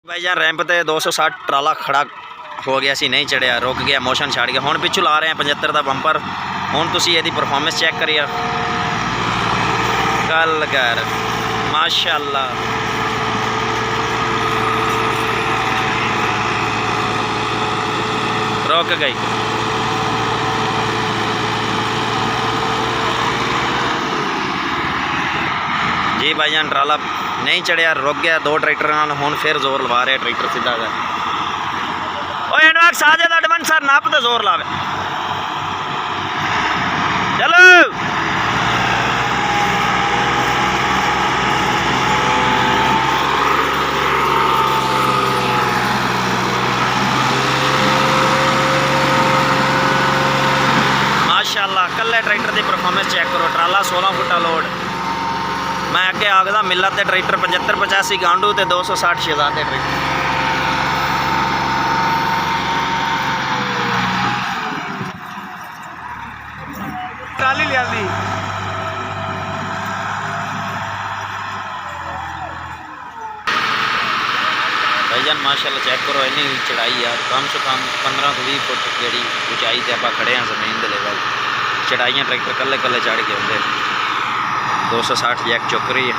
भाई यार रैंप पे 260 ट्राला खड़ा हो गया सी, नहीं चढ़िया, रुक गया, मोशन छड़ गया। हुण पिछू ला रहे हैं 75 का बंपर। हुण तुसीं इहदी परफॉर्मेंस चेक करिए, गल कर माशाअल्लाह। रुक गई जी भाईजान, ट्राला नहीं चढ़िया, रुक गया। दो ट्रैक्टर नाल हुण फिर जोर लवा रहे ट्रैक्टर सीधा है। ओए एडवाक्स आ जाए एडवांस सर, नप तो जोर लावे। चलो माशाअल्लाह, कल्ले ट्रैक्टर की परफॉर्मेंस चेक करो। ट्राला 16 फुटा लोड। मैं अगे आखदा मिलत के ट्रैक्टर 75 85 गांडू तो 260 शहजाद के ट्रैक्टर। ट्राली लिया भाईजान माशाअल्लाह चेक करो, इन्नी चढ़ाई यार, कम से कम 15 तो 20 फुट जी उचाई से आप खड़े हैं जमीन के लेवल। चढ़ाइयाँ ट्रैक्टर कल्ले कल्ले चढ़ के आते। 260 जैक चुक रही है।